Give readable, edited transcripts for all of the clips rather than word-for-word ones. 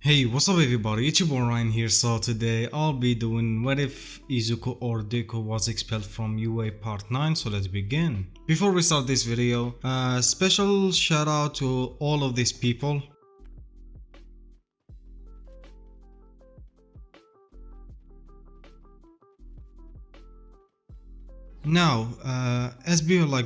Hey, what's up everybody, it's your boy Ryan here. So today I'll be doing what if Izuku or Deku was expelled from UA part 9, so let's begin. Before we start this video, special shout out to all of these people. Now,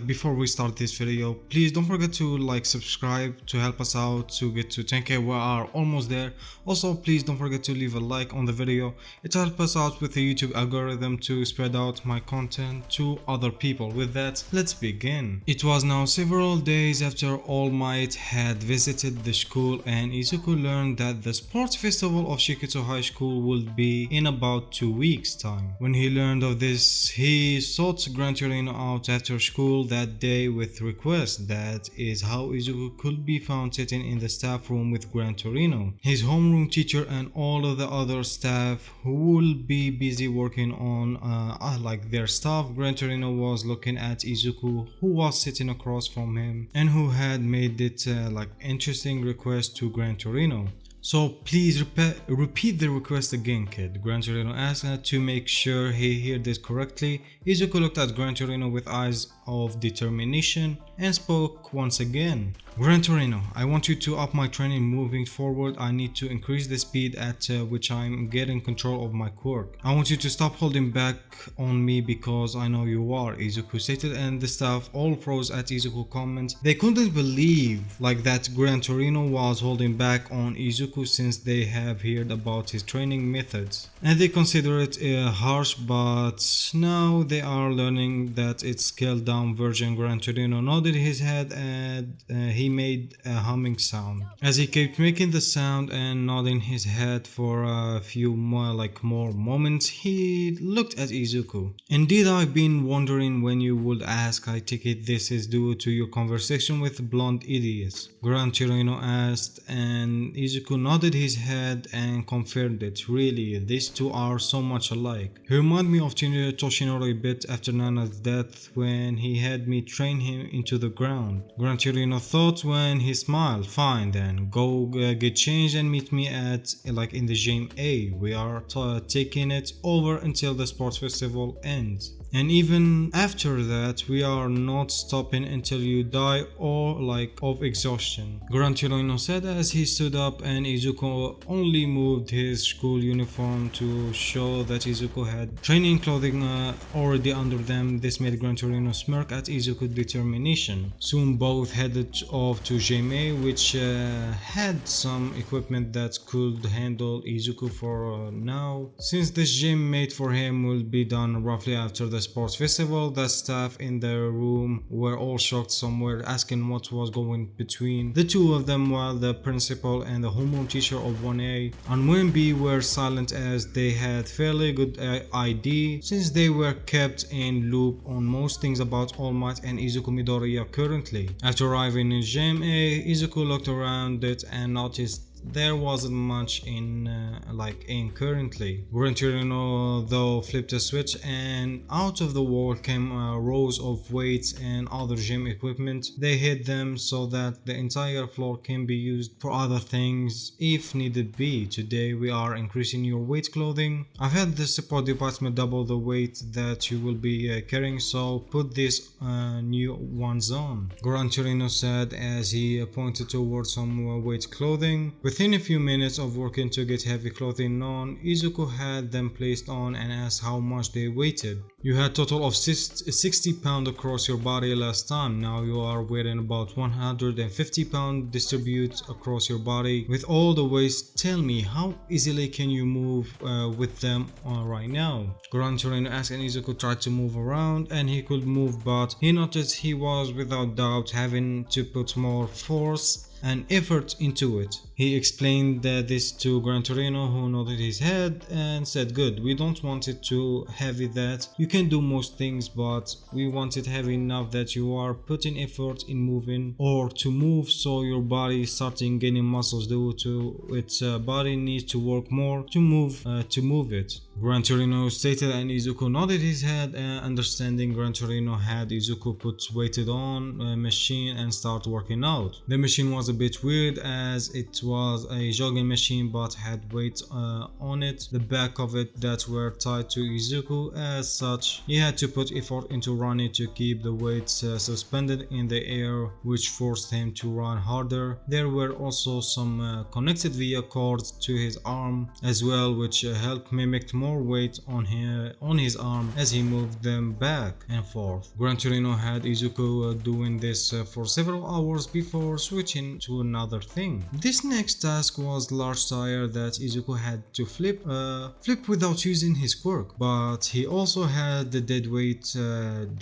before we start this video, please don't forget to subscribe to help us out to get to 10k. We are almost there. Also, please don't forget to leave a like on the video. It helps us out with the YouTube algorithm to spread out my content to other people. With that, let's begin. It was now several days after All Might had visited the school, and Izuku learned that the sports festival of Shiketsu High School would be in about 2 weeks time. When he learned of this, he sought Gran Torino out after school that day with request. That is how Izuku could be found sitting in the staff room with Gran Torino, his homeroom teacher, and all of the other staff who will be busy working on their stuff. Gran Torino was looking at Izuku, who was sitting across from him and who had made it interesting request to Gran Torino. So please repeat the request again, kid, Gran Torino asked to make sure he heard this correctly. Izuku looked at Gran Torino with eyes of determination and spoke once again. Gran Torino, I want you to up my training moving forward. I need to increase the speed at which I'm getting control of my quirk. I want you to stop holding back on me because I know you are, Izuku stated, and the staff all froze at Izuku's comment. They couldn't believe that Gran Torino was holding back on Izuku since they have heard about his training methods, and they consider it harsh, but now they are learning that it's scaled down version. Gran Torino nodded his head and he made a humming sound. As he kept making the sound and nodding his head for a few more moments, he looked at Izuku. Indeed, I've been wondering when you would ask. I take it this is due to your conversation with blonde idiots, Gran Torino asked, and Izuku nodded his head and confirmed it. Really, these two are so much alike. He reminded me of Toshinori a bit after Nana's death when he had me train him into the ground. Gran Torino thought when he smiled. Fine then, go get changed and meet me at in the gym A. We are taking it over until the sports festival ends. And even after that, we are not stopping until you die or of exhaustion, Gran Torino said as he stood up, and Izuku only moved his school uniform to show that Izuku had training clothing already under them. This made Gran Torino smirk at Izuku's determination. Soon both headed off to Gym, which had some equipment that could handle Izuku for now. Since this gym made for him will be done roughly after the sports festival, the staff in the room were all shocked. Some were asking what was going between the two of them, while the principal and the homeroom teacher of 1A and 1B were silent, as they had fairly good ID since they were kept in loop on most things about All Might and Izuku Midoriya currently. After arriving in Gym A, Izuku looked around it and noticed there wasn't much in currently. Gran Torino though flipped a switch, and out of the wall came rows of weights and other gym equipment. They hid them so that the entire floor can be used for other things if needed be. Today we are increasing your weight clothing. I've had the support department double the weight that you will be carrying, so put these new ones on, Gran Torino said as he pointed towards some weight clothing. Within a few minutes of working to get heavy clothing on, Izuku had them placed on and asked how much they weighted. You had total of 60 pounds across your body last time. Now you are weighing about 150 pounds distribute across your body with all the weights. Tell me, how easily can you move with them right now? Gran Torino asked, and Izuku tried to move around and he could move, but he noticed he was without doubt having to put more force and effort into it. He explained this to Gran Torino, who nodded his head and said, good, we don't want it too heavy that you can do most things, but we want it heavy enough that you are putting effort in moving or to move, so your body is starting gaining muscles due to its body needs to work more to move it, Gran Torino stated, and Izuku nodded his head, understanding. Gran Torino had Izuku put weighted on a machine and start working out. The machine was was a bit weird as it was a jogging machine but had weights on it, the back of it, that were tied to Izuku. As such, he had to put effort into running to keep the weights suspended in the air, which forced him to run harder. There were also some connected via cords to his arm as well, which helped mimic more weight on his arm as he moved them back and forth. Gran Torino had Izuku doing this for several hours before switching to another thing. This next task was large tire that Izuku had to flip without using his quirk, but he also had the dead weight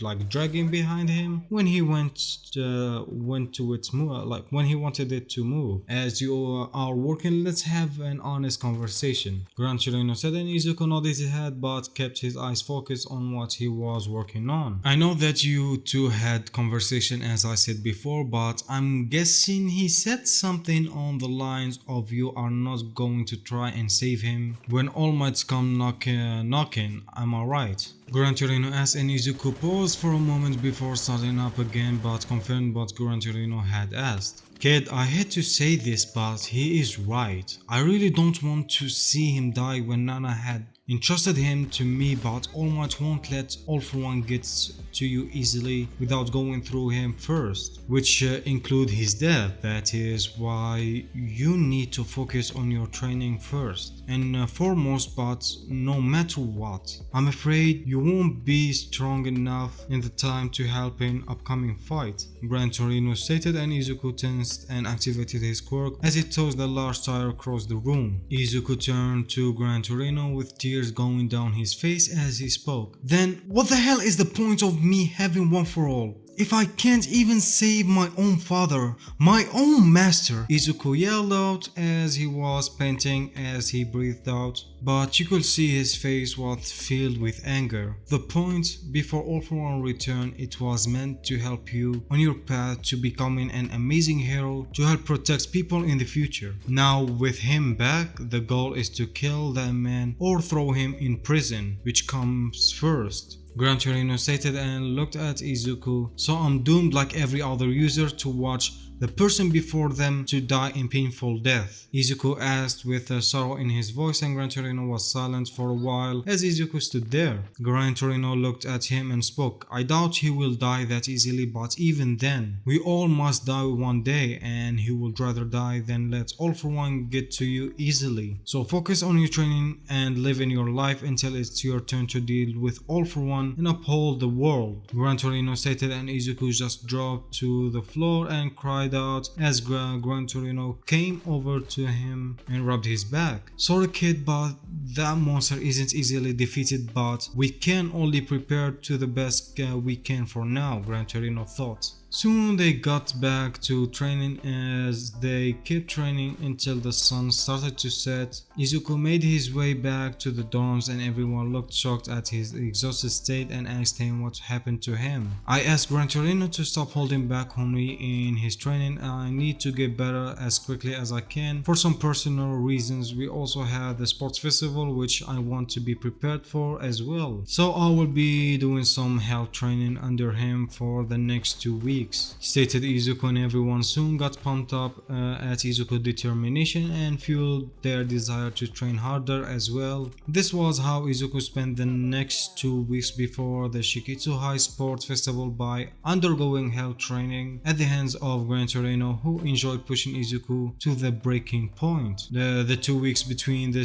like dragging behind him when he went to its move, like when he wanted it to move. As you are working, let's have an honest conversation, Gran Torino said, and Izuku nodded his head but kept his eyes focused on what he was working on. I know that you two had conversation as I said before, but I'm guessing he said something on the lines of you are not going to try and save him when All Might's come knocking, am I right? Gran Torino asked, and Izuku paused for a moment before starting up again but confirmed what Gran Torino had asked. Kid, I hate to say this, but he is right. I really don't want to see him die when Nana had entrusted him to me, but All Might won't let All For One get to you easily without going through him first, which include his death. That is why you need to focus on your training first and foremost, but no matter what. I'm afraid you won't be strong enough in the time to help in upcoming fight, Gran Torino stated, and Izuku tensed and activated his quirk as he tossed the large tire across the room. Izuku turned to Gran Torino with tears going down his face as he spoke. Then what the hell is the point of me having one for all if I can't even save my own father, my own master? Izuku yelled out as he was panting as he breathed out, but you could see his face was filled with anger. The point, before All For One returned, it was meant to help you on your path to becoming an amazing hero to help protect people in the future. Now with him back, the goal is to kill that man or throw him in prison, which comes first, Gran Torino stated, and looked at Izuku. So I'm doomed like every other user to watch the person before them to die in painful death? Izuku asked with sorrow in his voice, and Gran Torino was silent for a while as Izuku stood there. Gran Torino looked at him and spoke. I doubt he will die that easily, but even then, we all must die one day, and he would rather die than let All For One get to you easily. So focus on your training and live in your life until it's your turn to deal with All For One and uphold the world, Gran Torino stated, and Izuku just dropped to the floor and cried out as Gran Torino came over to him and rubbed his back. Sorry kid, but that monster isn't easily defeated, but we can only prepare to the best we can for now, Gran Torino thought. Soon they got back to training as they kept training until the sun started to set. Izuku made his way back to the dorms and everyone looked shocked at his exhausted state and asked him what happened to him. I asked Gran Torino to stop holding back on me in his training. I need to get better as quickly as I can for some personal reasons. We also have the sports festival which I want to be prepared for as well. So I will be doing some health training under him for the next 2 weeks, stated Izuku, and everyone soon got pumped up at Izuku's determination and fueled their desire to train harder as well. This was how Izuku spent the next 2 weeks before the Shikitsu High Sports Festival by undergoing health training at the hands of Gran Torino, who enjoyed pushing Izuku to the breaking point. The 2 weeks between the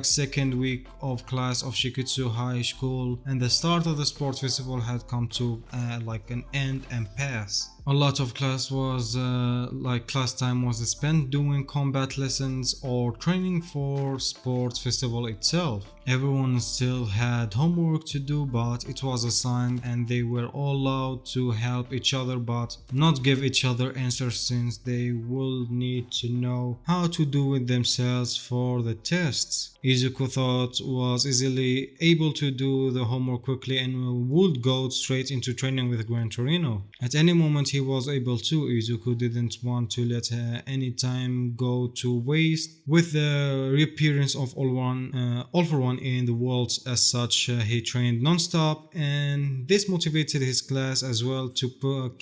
second week of class of Shikitsu High School and the start of the sports festival had come to an end and pass. A lot of class time was spent doing combat lessons or training for sports festival itself. Everyone still had homework to do, but it was assigned and they were all allowed to help each other but not give each other answers, since they will need to know how to do it themselves for the tests. Izuku thought was easily able to do the homework quickly and would go straight into training with Gran Torino. At any moment he was able to. Izuku didn't want to let any time go to waste. With the reappearance of All for One in the world as such, he trained non-stop, and this motivated his class as well to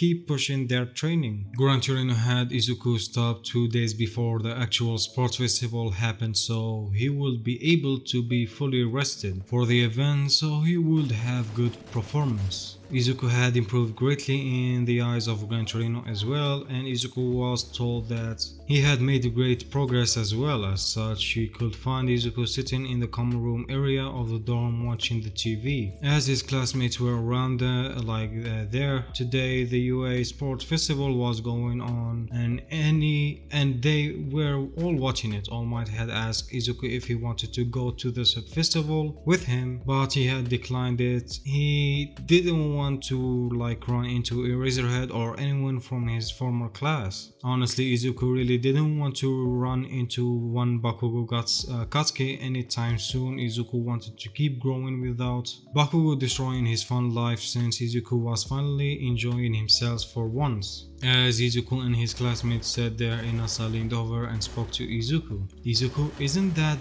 keep pushing their training. Gran Torino had Izuku stop 2 days before the actual sports festival happened, so he would be able to be fully rested for the event, so he would have good performance. Izuku had improved greatly in the eyes of Gran Torino as well, and Izuku was told that he had made great progress as well. As such, he could find Izuku sitting in the common room area of the dorm watching the TV. As his classmates were around there, today the UA Sport Festival was going on, and they were all watching it. All Might had asked Izuku if he wanted to go to this festival with him, but he had declined it. He didn't want to run into Eraserhead or anyone from his former class. Honestly, Izuku really didn't want to run into one Bakugo Katsuki anytime soon. Izuku wanted to keep growing without Bakugo destroying his fun life, since Izuku was finally enjoying himself for once. As Izuku and his classmates sat there, Inasa leaned over and spoke to Izuku. Izuku, isn't that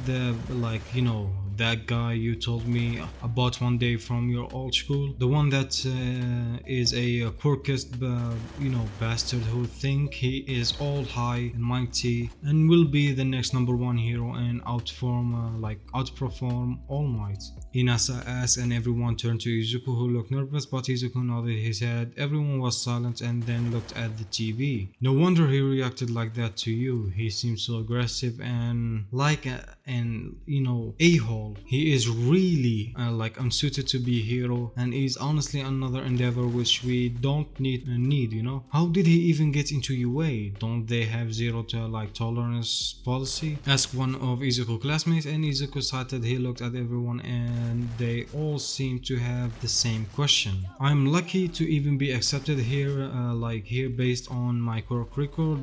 that guy you told me about one day from your old school? The one that is a quirkiest, bastard who think he is all high and mighty and will be the next #1 hero and outperform All Might. Inasa asked, and everyone turned to Izuku, who looked nervous, but Izuku nodded his head. Everyone was silent and then looked at the TV. No wonder he reacted like that to you. He seems so aggressive and a-hole. He is really unsuited to be a hero, and is honestly another endeavor which we don't need. How did he even get into UA? Don't they have zero tolerance policy? Asked one of Izuku's classmates, and Izuku cited. He looked at everyone and they all seemed to have the same question. I'm lucky to even be accepted here based on my quirk record.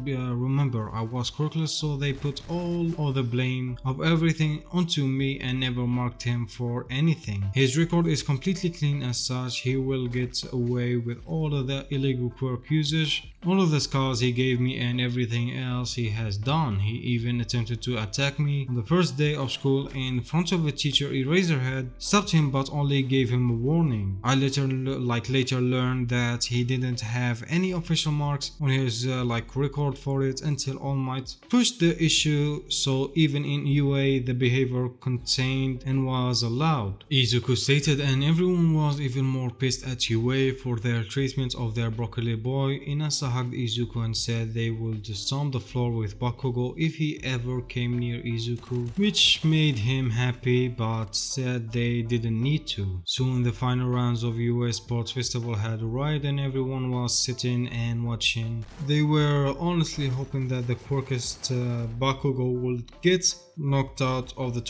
Remember, I was quirkless, so they put all the blame of everything onto me and never marked him for anything. His record is completely clean. As such, he will get away with all of the illegal quirk usage, all of the scars he gave me, and everything else he has done. He even attempted to attack me on the first day of school in front of a teacher. Eraserhead stopped him but only gave him a warning. I later learned that he didn't have any official marks on his record for it until All Might pushed the issue, so even in UA the behavior contained and was allowed. Izuku stated, and everyone was even more pissed at UA for their treatment of their broccoli boy. Inasa hugged Izuku and said they would stomp the floor with Bakugo if he ever came near Izuku, which made him happy, but said they didn't need to. Soon the final rounds of UA Sports Festival had arrived and everyone was sitting and watching. They were honestly hoping that the quirkiest Bakugo would get knocked out of the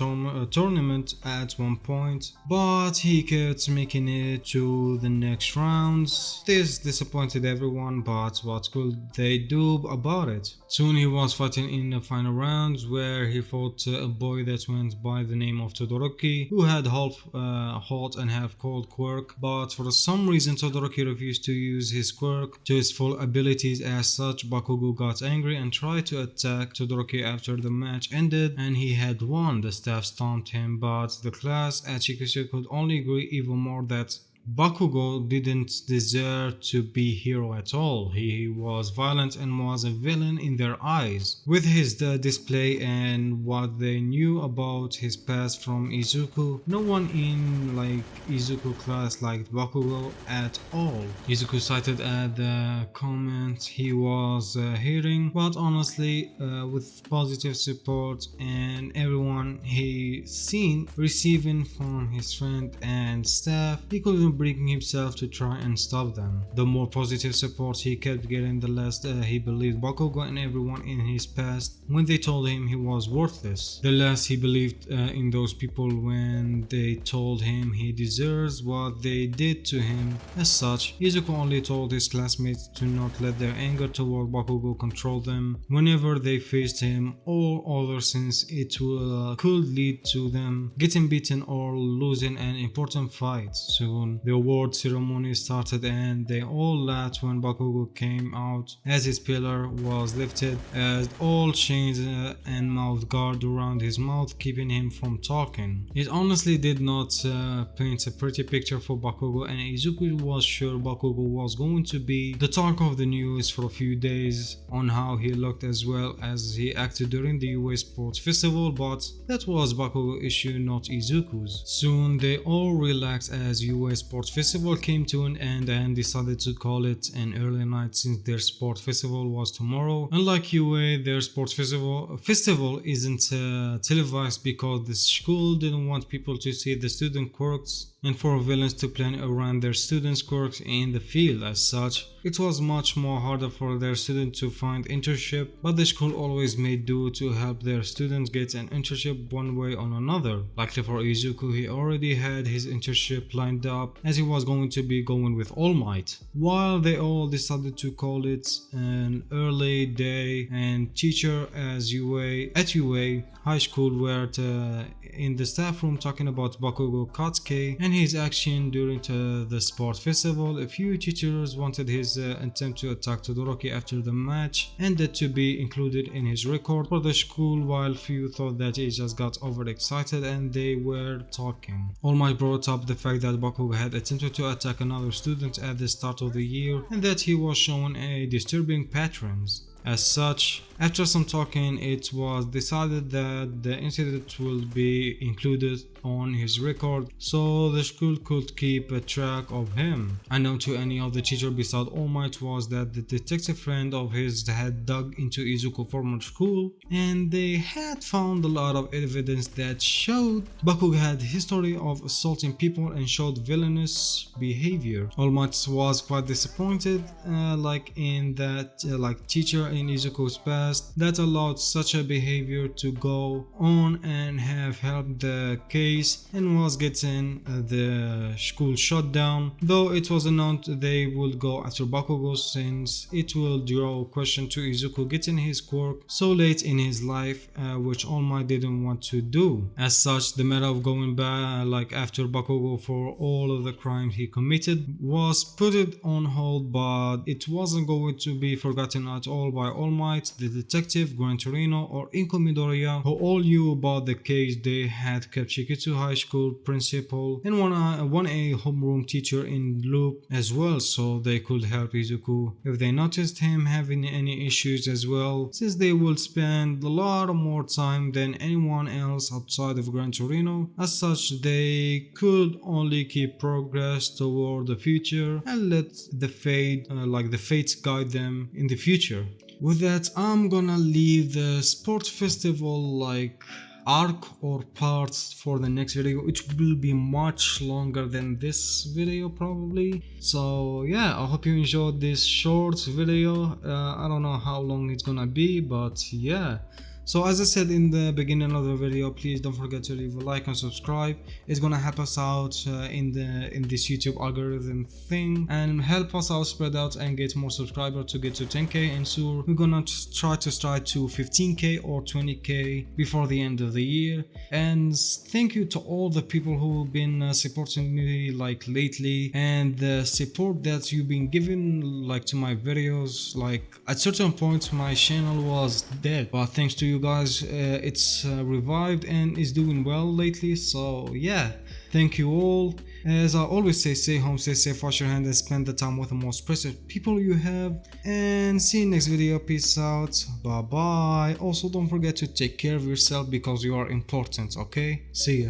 tournament at one point, but he kept making it to the next rounds. This disappointed everyone, but what could they do about it? Soon he was fighting in the final rounds, where he fought a boy that went by the name of Todoroki, who had half hot and half cold quirk, but for some reason Todoroki refused to use his quirk to its full abilities. As such, Bakugo got angry and tried to attack Todoroki after the match ended and he had won. The staff stomped him, but the class at Shikushi could only agree even more that Bakugo didn't deserve to be hero at all. He was violent and was a villain in their eyes. With his display and what they knew about his past from Izuku, no one in Izuku class liked Bakugo at all. Izuku cited at the comment he was hearing, but honestly, with positive support and everyone he seen receiving from his friend and staff, he couldn't bring himself to try and stop them. The more positive support he kept getting, the less he believed Bakugo and everyone in his past when they told him he was worthless. The less he believed in those people when they told him he deserves what they did to him. As such, Izuku only told his classmates to not let their anger toward Bakugo control them whenever they faced him or others, since it could lead to them getting beaten or losing an important fight. Soon the award ceremony started and they all laughed when Bakugo came out as his pillar was lifted, as all chains and mouth guard around his mouth keeping him from talking. It honestly did not paint a pretty picture for Bakugo, and Izuku was sure Bakugo was going to be the talk of the news for a few days on how he looked as well as he acted during the UA Sports Festival, but that was Bakugo's issue, not Izuku's. Soon they all relaxed as UA Sports Festival came to an end and decided to call it an early night since their sport festival was tomorrow. Unlike UA, their sports festival isn't televised because the school didn't want people to see the student quirks and for villains to plan around their students' quirks in the field. As such, it was much more harder for their students to find internship, but the school always made do to help their students get an internship one way or another. Luckily for Izuku, he already had his internship lined up as he was going to be going with All Might. While they all decided to call it an early day and teacher at UA High School were in the staff room talking about Bakugo Katsuki and his action during the sport festival. A few teachers wanted his attempt to attack Todoroki after the match and that to be included in his record for the school, while few thought that he just got overexcited and they were talking. All Might brought up the fact that Bakugo had attempted to attack another student at the start of the year and that he was showing a disturbing patterns. As such, after some talking, it was decided that the incident will be included on his record so the school could keep a track of him. Unknown to any of the teachers beside All Might was that the detective friend of his had dug into Izuku's former school and they had found a lot of evidence that showed Bakugo had a history of assaulting people and showed villainous behavior. All Might was quite disappointed teacher in Izuku's past that allowed such a behavior to go on and have helped the case and was getting the school shut down, though it was announced they would go after Bakugo since it will draw question to Izuku getting his quirk so late in his life, which All Might didn't want to do. As such, the matter of going back after Bakugo for all of the crimes he committed was put on hold, but it wasn't going to be forgotten at all by All Might, the detective, Gran Torino, or Inko Midoriya, who all knew about the case. They had kept Shikitsu High School principal and one a homeroom teacher in loop as well, so they could help Izuku if they noticed him having any issues as well, since they would spend a lot more time than anyone else outside of Gran Torino. As such, they could only keep progress toward the future and let the fates guide them in the future. With that, I'm gonna leave the sports festival arc or parts for the next video. It will be much longer than this video probably. So yeah, I hope you enjoyed this short video. I don't know how long it's gonna be, but yeah. So as I said in the beginning of the video, please don't forget to leave a like and subscribe. It's gonna help us out in this YouTube algorithm thing and help us out spread out and get more subscribers to get to 10k, and soon we're gonna try to strike to 15k or 20k before the end of the year. And thank you to all the people who've been supporting me lately, and the support that you've been giving to my videos. At certain points my channel was dead, but thanks to you guys, it's revived and is doing well lately. So yeah, thank you all. As I always say, stay home, stay safe, wash your hands, and spend the time with the most precious people you have. And see you next video. Peace out. Bye bye. Also, don't forget to take care of yourself because you are important. Okay, see ya.